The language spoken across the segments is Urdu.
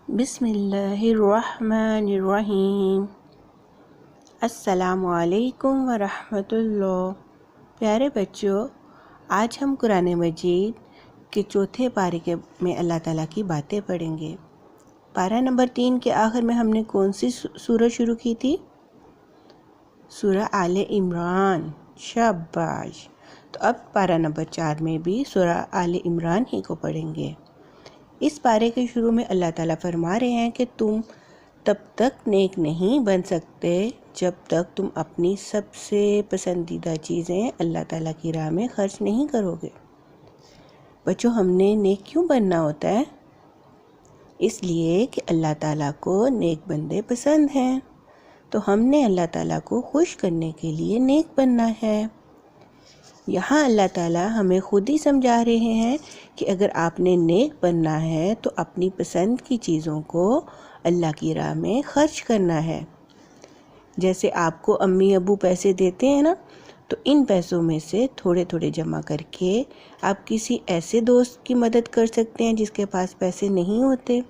بسم اللہ الرحمن الرحیم۔ السلام علیکم ورحمۃ اللہ۔ پیارے بچوں، آج ہم قرآن مجید کے چوتھے پارے میں اللہ تعالیٰ کی باتیں پڑھیں گے۔ پارہ نمبر 3 کے آخر میں ہم نے کون سی سورہ شروع کی تھی؟ سورہ آل عمران۔ شاباش۔ تو اب پارہ نمبر 4 میں بھی سورہ آل عمران ہی کو پڑھیں گے۔ اس پارے کے شروع میں اللہ تعالیٰ فرما رہے ہیں کہ تم تب تک نیک نہیں بن سکتے جب تک تم اپنی سب سے پسندیدہ چیزیں اللہ تعالیٰ کی راہ میں خرچ نہیں کرو گے۔ بچوں، ہم نے نیک کیوں بننا ہوتا ہے؟ اس لیے کہ اللہ تعالیٰ کو نیک بندے پسند ہیں، تو ہم نے اللہ تعالیٰ کو خوش کرنے کے لیے نیک بننا ہے۔ یہاں اللہ تعالیٰ ہمیں خود ہی سمجھا رہے ہیں کہ اگر آپ نے نیک بننا ہے تو اپنی پسند کی چیزوں کو اللہ کی راہ میں خرچ کرنا ہے۔ جیسے آپ کو امی ابو پیسے دیتے ہیں نا، تو ان پیسوں میں سے تھوڑے تھوڑے جمع کر کے آپ کسی ایسے دوست کی مدد کر سکتے ہیں جس کے پاس پیسے نہیں ہوتے۔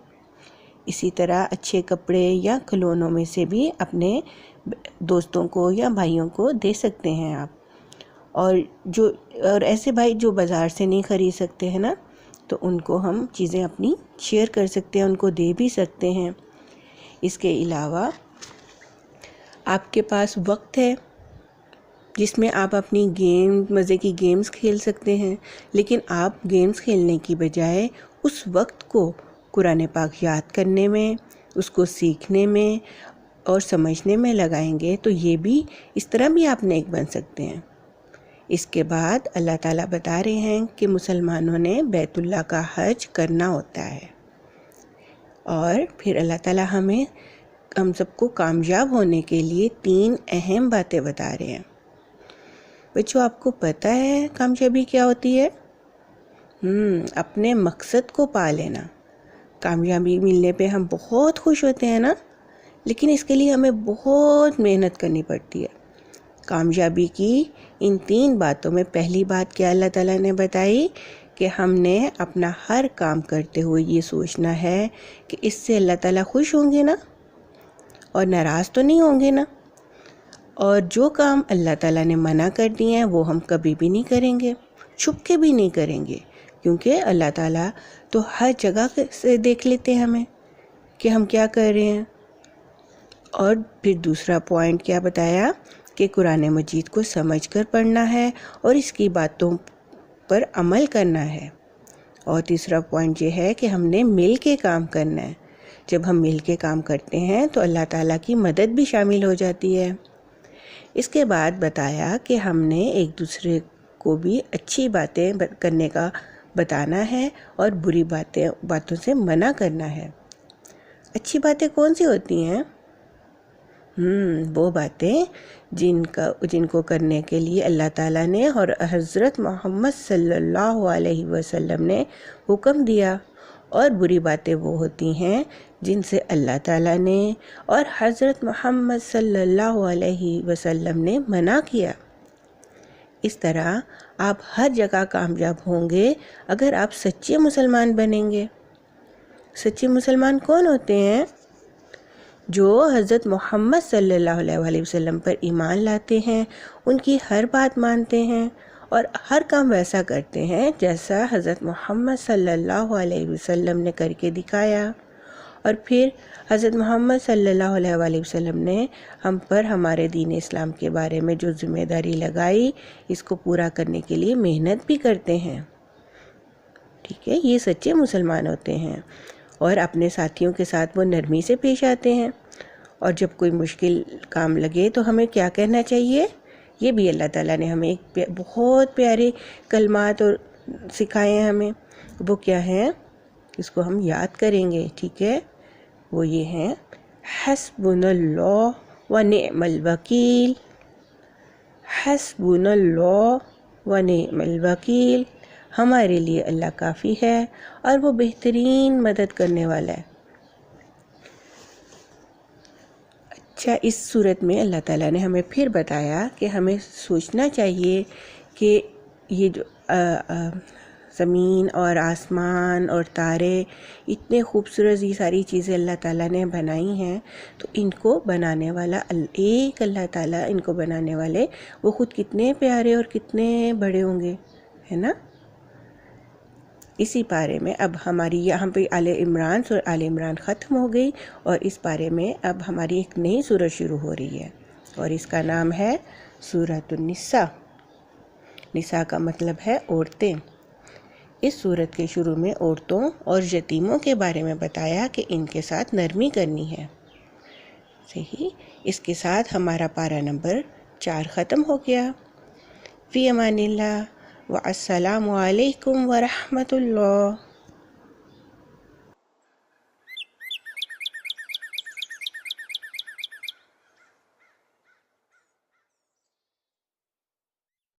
اسی طرح اچھے کپڑے یا کھلونوں میں سے بھی اپنے دوستوں کو یا بھائیوں کو دے سکتے ہیں آپ۔ اور ایسے بھائی جو بازار سے نہیں خرید سکتے ہیں نا، تو ان کو ہم چیزیں اپنی شیئر کر سکتے ہیں، ان کو دے بھی سکتے ہیں۔ اس کے علاوہ آپ کے پاس وقت ہے جس میں آپ اپنی مزے کی گیمز کھیل سکتے ہیں، لیکن آپ گیمز کھیلنے کی بجائے اس وقت کو قرآن پاک یاد کرنے میں، اس کو سیکھنے میں اور سمجھنے میں لگائیں گے تو یہ بھی اس طرح بھی آپ نیک بن سکتے ہیں۔ اس کے بعد اللہ تعالیٰ بتا رہے ہیں کہ مسلمانوں نے بیت اللہ کا حج کرنا ہوتا ہے، اور پھر اللہ تعالیٰ ہم سب کو کامیاب ہونے کے لیے 3 اہم باتیں بتا رہے ہیں۔ بچوں، آپ کو پتہ ہے کامیابی کیا ہوتی ہے؟ اپنے مقصد کو پا لینا۔ کامیابی ملنے پہ ہم بہت خوش ہوتے ہیں نا، لیکن اس کے لیے ہمیں بہت محنت کرنی پڑتی ہے۔ کامیابی کی ان 3 باتوں میں پہلی بات کیا اللہ تعالیٰ نے بتائی کہ ہم نے اپنا ہر کام کرتے ہوئے یہ سوچنا ہے کہ اس سے اللہ تعالیٰ خوش ہوں گے نا، اور ناراض تو نہیں ہوں گے نا۔ اور جو کام اللہ تعالیٰ نے منع کر دیے ہیں وہ ہم کبھی بھی نہیں کریں گے، چھپ کے بھی نہیں کریں گے، کیونکہ اللہ تعالیٰ تو ہر جگہ سے دیکھ لیتے ہیں ہمیں کہ ہم کیا کر رہے ہیں۔ اور پھر دوسرا پوائنٹ کیا بتایا کہ قرآن مجید کو سمجھ کر پڑھنا ہے اور اس کی باتوں پر عمل کرنا ہے۔ اور تیسرا پوائنٹ یہ ہے کہ ہم نے مل کے کام کرنا ہے۔ جب ہم مل کے کام کرتے ہیں تو اللہ تعالیٰ کی مدد بھی شامل ہو جاتی ہے۔ اس کے بعد بتایا کہ ہم نے ایک دوسرے کو بھی اچھی باتیں کرنے کا بتانا ہے اور بری باتوں سے منع کرنا ہے۔ اچھی باتیں کون سی ہوتی ہیں؟ وہ باتیں جن کو کرنے کے لیے اللہ تعالیٰ نے اور حضرت محمد صلی اللہ علیہ وسلم نے حکم دیا، اور بری باتیں وہ ہوتی ہیں جن سے اللہ تعالیٰ نے اور حضرت محمد صلی اللہ علیہ وسلم نے منع کیا۔ اس طرح آپ ہر جگہ کامیاب ہوں گے اگر آپ سچے مسلمان بنیں گے۔ سچے مسلمان کون ہوتے ہیں؟ جو حضرت محمد صلی اللہ علیہ وسلم پر ایمان لاتے ہیں، ان کی ہر بات مانتے ہیں اور ہر کام ویسا کرتے ہیں جیسا حضرت محمد صلی اللہ علیہ وسلم نے کر کے دکھایا۔ اور پھر حضرت محمد صلی اللہ علیہ وسلم نے ہم پر ہمارے دین اسلام کے بارے میں جو ذمہ داری لگائی، اس کو پورا کرنے کے لیے محنت بھی کرتے ہیں۔ ٹھیک ہے، یہ سچے مسلمان ہوتے ہیں، اور اپنے ساتھیوں کے ساتھ وہ نرمی سے پیش آتے ہیں۔ اور جب کوئی مشکل کام لگے تو ہمیں کیا کہنا چاہیے؟ یہ بھی اللہ تعالیٰ نے ہمیں ایک بہت پیارے کلمات اور سکھائے ہیں ہمیں۔ وہ کیا ہیں؟ اس کو ہم یاد کریں گے، ٹھیک ہے؟ وہ یہ ہیں: حسبنا اللہ و نعم الوکیل، حسبنا اللہ و نعم الوکیل، ہمارے لیے اللہ کافی ہے اور وہ بہترین مدد کرنے والا ہے۔ اچھا، اس صورت میں اللہ تعالیٰ نے ہمیں پھر بتایا کہ ہمیں سوچنا چاہیے کہ یہ جو زمین اور آسمان اور تارے، اتنے خوبصورت یہ ساری چیزیں اللہ تعالیٰ نے بنائی ہیں، تو ان کو بنانے والا ایک اللہ تعالیٰ، ان کو بنانے والے وہ خود کتنے پیارے اور کتنے بڑے ہوں گے، ہے نا؟ اسی پارے میں اب ہماری یہاں پہ آل عمران آل عمران ختم ہو گئی، اور اس پارے میں اب ہماری ایک نئی سورت شروع ہو رہی ہے، اور اس کا نام ہے سورۃ النساء۔ نساء کا مطلب ہے عورتیں۔ اس سورت کے شروع میں عورتوں اور یتیموں کے بارے میں بتایا کہ ان کے ساتھ نرمی کرنی ہے۔ صحیح، اس کے ساتھ ہمارا پارہ نمبر 4 ختم ہو گیا۔ فی امان اللہ، والسلام علیکم ورحمۃ اللہ۔